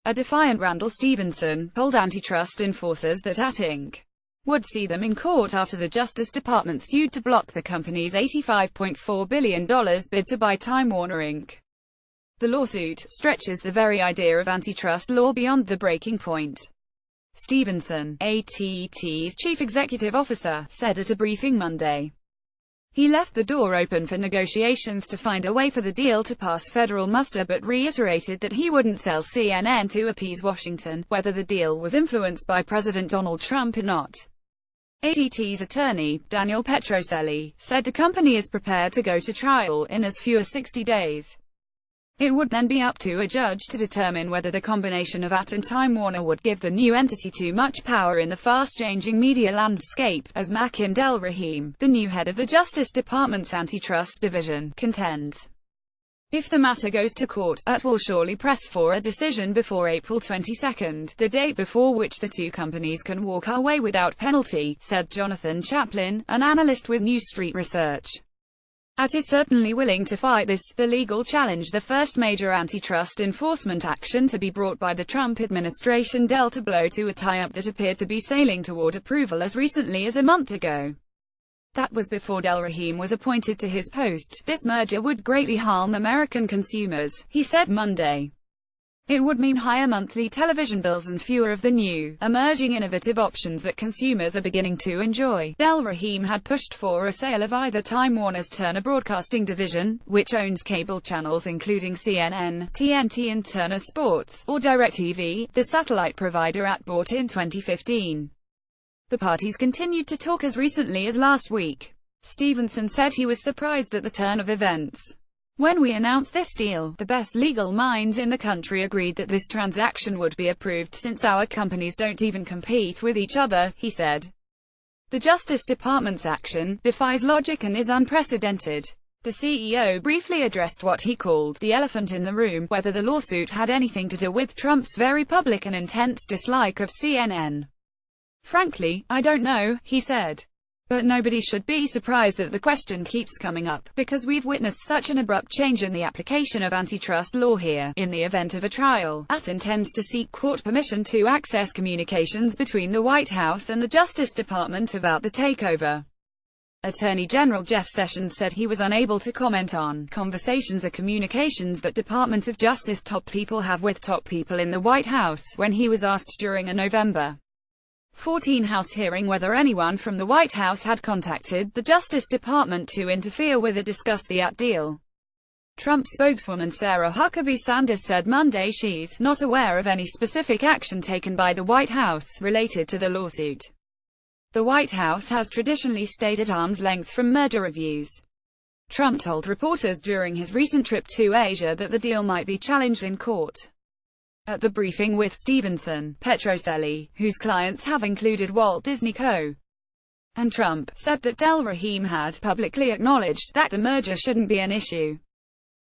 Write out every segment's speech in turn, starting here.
A defiant Randall Stevenson told antitrust enforcers that At&t would see them in court after the Justice Department sued to block the company's $85.4 billion bid to buy Time Warner Inc. The lawsuit stretches the very idea of antitrust law beyond the breaking point. Stevenson, At&t's chief executive officer, said at a briefing Monday. He left the door open for negotiations to find a way for the deal to pass federal muster, but reiterated that he wouldn't sell CNN to appease Washington, whether the deal was influenced by President Donald Trump or not. At&t's attorney, Daniel Petroselli, said the company is prepared to go to trial in as few as 60 days. It would then be up to a judge to determine whether the combination of At&t and Time Warner would give the new entity too much power in the fast-changing media landscape, as Makin Delrahim, the new head of the Justice Department's Antitrust Division, contends. If the matter goes to court, At&t will surely press for a decision before April 22, the date before which the two companies can walk away without penalty, said Jonathan Chaplin, an analyst with New Street Research. At&t is certainly willing to fight this, the legal challenge, the first major antitrust enforcement action to be brought by the Trump administration, dealt a blow to a tie-up that appeared to be sailing toward approval as recently as a month ago. That was before Delrahim was appointed to his post. This merger would greatly harm American consumers, he said Monday. It would mean higher monthly television bills and fewer of the new, emerging innovative options that consumers are beginning to enjoy. Delrahim had pushed for a sale of either Time Warner's Turner Broadcasting division, which owns cable channels including CNN, TNT and Turner Sports, or DirecTV, the satellite provider At&t bought in 2015. The parties continued to talk as recently as last week. Stevenson said he was surprised at the turn of events. When we announced this deal, the best legal minds in the country agreed that this transaction would be approved since our companies don't even compete with each other, he said. The Justice Department's action defies logic and is unprecedented. The CEO briefly addressed what he called the elephant in the room, whether the lawsuit had anything to do with Trump's very public and intense dislike of CNN. Frankly, I don't know, he said. But nobody should be surprised that the question keeps coming up, because we've witnessed such an abrupt change in the application of antitrust law here. In the event of a trial, At&t intends to seek court permission to access communications between the White House and the Justice Department about the takeover. Attorney General Jeff Sessions said he was unable to comment on conversations or communications that Department of Justice top people have with top people in the White House, when he was asked during a November 14 House hearing whether anyone from the White House had contacted the Justice Department to interfere with or discuss the At&t deal. Trump spokeswoman Sarah Huckabee Sanders said Monday she's not aware of any specific action taken by the White House related to the lawsuit. The White House has traditionally stayed at arm's length from merger reviews. Trump told reporters during his recent trip to Asia that the deal might be challenged in court. At the briefing with Stevenson, Petroselli, whose clients have included Walt Disney Co. and Trump, said that Delrahim had publicly acknowledged that the merger shouldn't be an issue.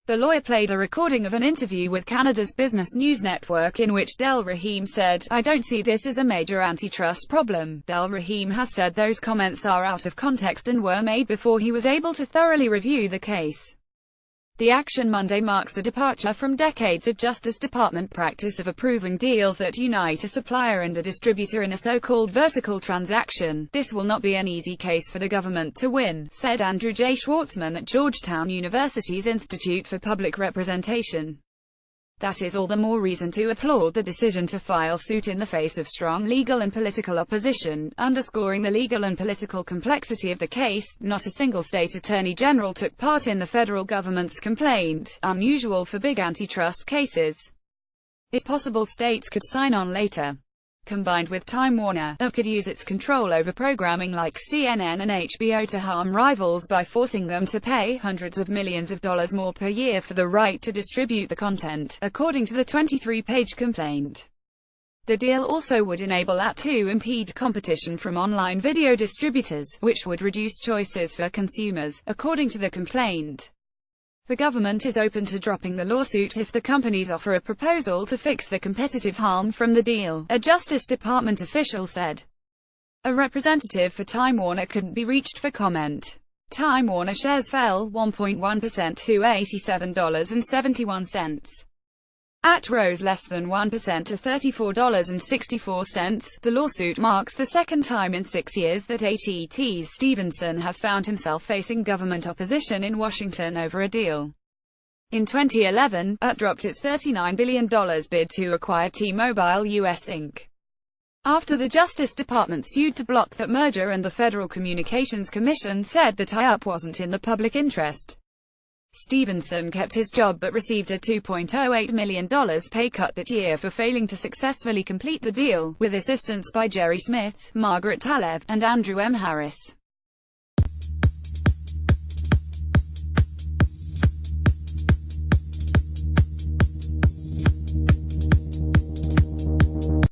The lawyer played a recording of an interview with Canada's Business News Network in which Delrahim said, "I don't see this as a major antitrust problem." Delrahim has said those comments are out of context and were made before he was able to thoroughly review the case. The action Monday marks a departure from decades of Justice Department practice of approving deals that unite a supplier and a distributor in a so-called vertical transaction. This will not be an easy case for the government to win, said Andrew J. Schwartzman at Georgetown University's Institute for Public Representation. That is all the more reason to applaud the decision to file suit in the face of strong legal and political opposition, underscoring the legal and political complexity of the case. Not a single state attorney general took part in the federal government's complaint, unusual for big antitrust cases. It's possible states could sign on later. Combined with Time Warner, At&t could use its control over programming like CNN and HBO to harm rivals by forcing them to pay hundreds of millions of dollars more per year for the right to distribute the content, according to the 23-page complaint. The deal also would enable At&t to impede competition from online video distributors, which would reduce choices for consumers, according to the complaint. The government is open to dropping the lawsuit if the companies offer a proposal to fix the competitive harm from the deal, a Justice Department official said. A representative for Time Warner couldn't be reached for comment. Time Warner shares fell 1.1% to $87.71. At rose less than 1% to $34.64. The lawsuit marks the second time in 6 years that At&t's Stevenson has found himself facing government opposition in Washington over a deal. In 2011, At dropped its $39 billion bid to acquire T-Mobile US Inc. after the Justice Department sued to block that merger and the Federal Communications Commission said the tie-up wasn't in the public interest. Stevenson kept his job but received a $2.08 million pay cut that year for failing to successfully complete the deal, with assistance by Jerry Smith, Margaret Talev, and Andrew M. Harris.